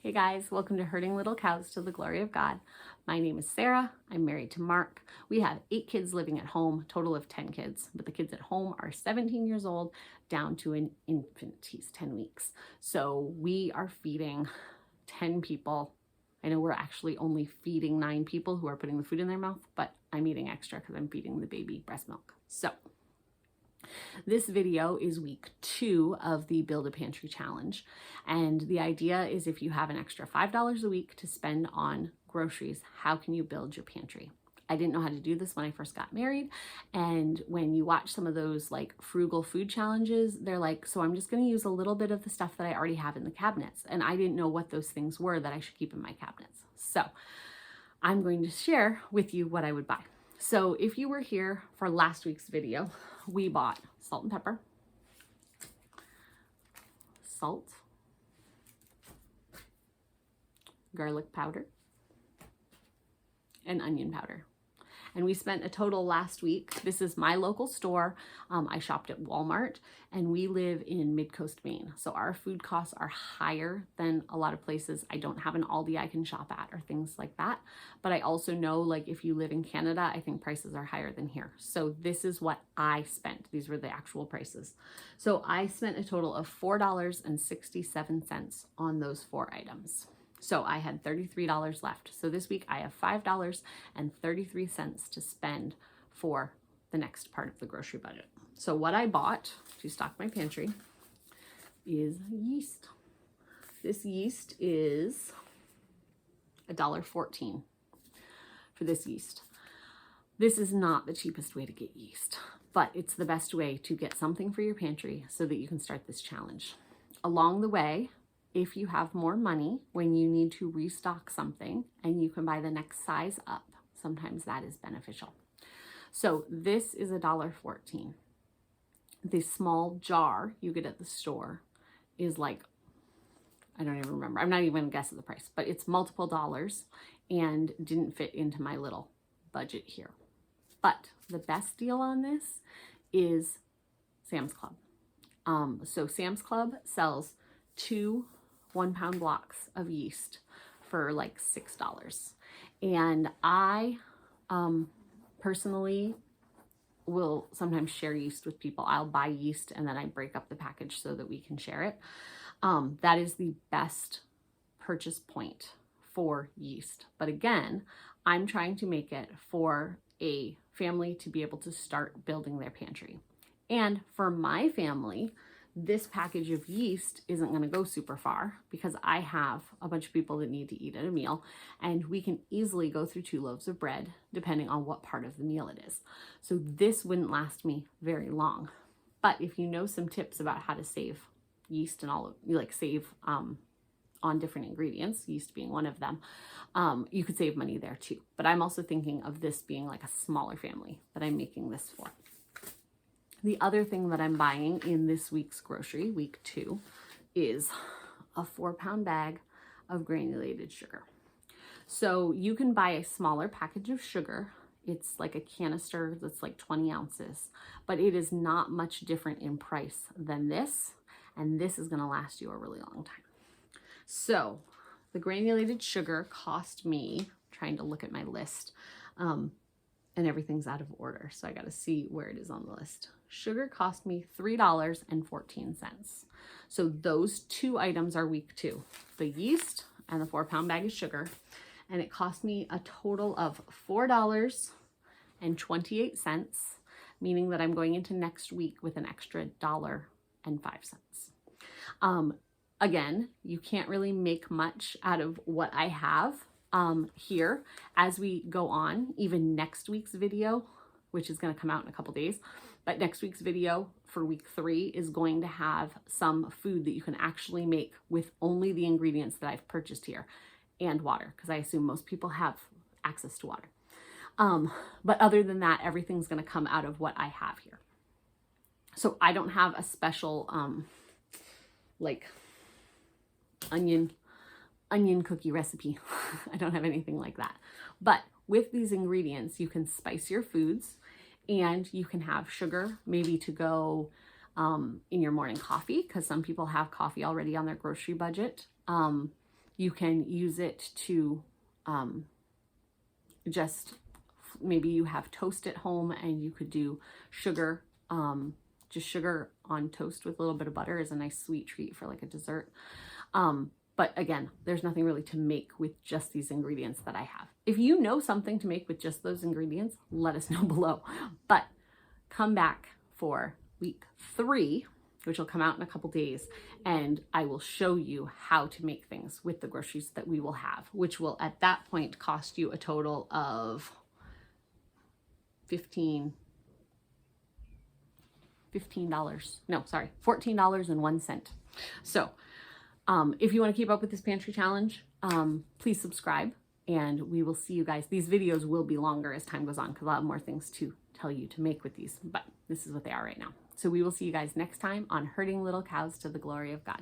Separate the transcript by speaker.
Speaker 1: Hey guys, welcome to Herding Little Cows to the Glory of God. My name is Sarah. I'm married to Mark. We have 8 kids living at home, total of 10 kids, but the kids at home are 17 years old down to an infant. He's 10 weeks. So we are feeding 10 people. I know we're actually only feeding 9 people who are putting the food in their mouth, but I'm eating extra because I'm feeding the baby breast milk. So this video is week 2 of the Build a Pantry Challenge. And the idea is if you have an extra $5 a week to spend on groceries, how can you build your pantry? I didn't know how to do this when I first got married. And when you watch some of those like frugal food challenges, they're like, so I'm just going to use a little bit of the stuff that I already have in the cabinets. And I didn't know what those things were that I should keep in my cabinets. So I'm going to share with you what I would buy. So if you were here for last week's video, we bought salt and pepper, salt, garlic powder, and onion powder. And we spent a total last week. This is my local store. I shopped at Walmart and we live in Mid-Coast, Maine. So our food costs are higher than a lot of places. I don't have an Aldi I can shop at or things like that. But I also know like if you live in Canada, I think prices are higher than here. So this is what I spent. These were the actual prices. So I spent a total of $4.67 on those 4 items. So I had $33 left. So this week I have $5.33 to spend for the next part of the grocery budget. So what I bought to stock my pantry is yeast. This yeast is $1.14 for this yeast. This is not the cheapest way to get yeast, but it's the best way to get something for your pantry so that you can start this challenge. Along the way, if you have more money when you need to restock something and you can buy the next size up, sometimes that is beneficial. So this is $1.14. The small jar you get at the store is like, I don't even remember. I'm not even gonna guess at the price, but it's multiple dollars and didn't fit into my little budget here. But the best deal on this is Sam's Club. So Sam's Club sells 2 1-pound blocks of yeast for like $6. And I personally will sometimes share yeast with people. I'll buy yeast and then I break up the package so that we can share it. That is the best purchase point for yeast. But again, I'm trying to make it for a family to be able to start building their pantry. And for my family, this package of yeast isn't going to go super far because I have a bunch of people that need to eat at a meal and we can easily go through 2 loaves of bread depending on what part of the meal it is. So this wouldn't last me very long. But if you know some tips about how to save yeast and all of you like save on different ingredients, yeast being one of them, you could save money there too. But I'm also thinking of this being like a smaller family that I'm making this for. The other thing that I'm buying in this week's grocery, week 2, is a 4-pound bag of granulated sugar. So you can buy a smaller package of sugar. It's like a canister that's like 20 ounces, but it is not much different in price than this. And this is gonna last you a really long time. So the granulated sugar cost me, trying to look at my list, and everything's out of order. So I got to see where it is on the list. Sugar cost me $3.14. So those 2 items are week 2, the yeast and the 4-pound bag of sugar. And it cost me a total of $4.28, meaning that I'm going into next week with an extra $1.05. Again, you can't really make much out of what I have here as we go on. Even next week's video, which is going to come out in a couple days, but next week's video for week 3 is going to have some food that you can actually make with only the ingredients that I've purchased here and water, because I assume most people have access to water. But other than that, everything's going to come out of what I have here. So I don't have a special like onion cookie recipe. I don't have anything like that. But with these ingredients, you can spice your foods and you can have sugar maybe to go in your morning coffee, because some people have coffee already on their grocery budget. You can use it to just, maybe you have toast at home and you could do sugar, just sugar on toast with a little bit of butter is a nice sweet treat for like a dessert. But again, there's nothing really to make with just these ingredients that I have. If you know something to make with just those ingredients, let us know below. But come back for week 3, which will come out in a couple days, and I will show you how to make things with the groceries that we will have, which will at that point cost you a total of $14.01. So if you want to keep up with this pantry challenge, please subscribe, and we will see you guys. These videos will be longer as time goes on because I'll have more things to tell you to make with these, but this is what they are right now. So we will see you guys next time on Herding Little Cows to the Glory of God.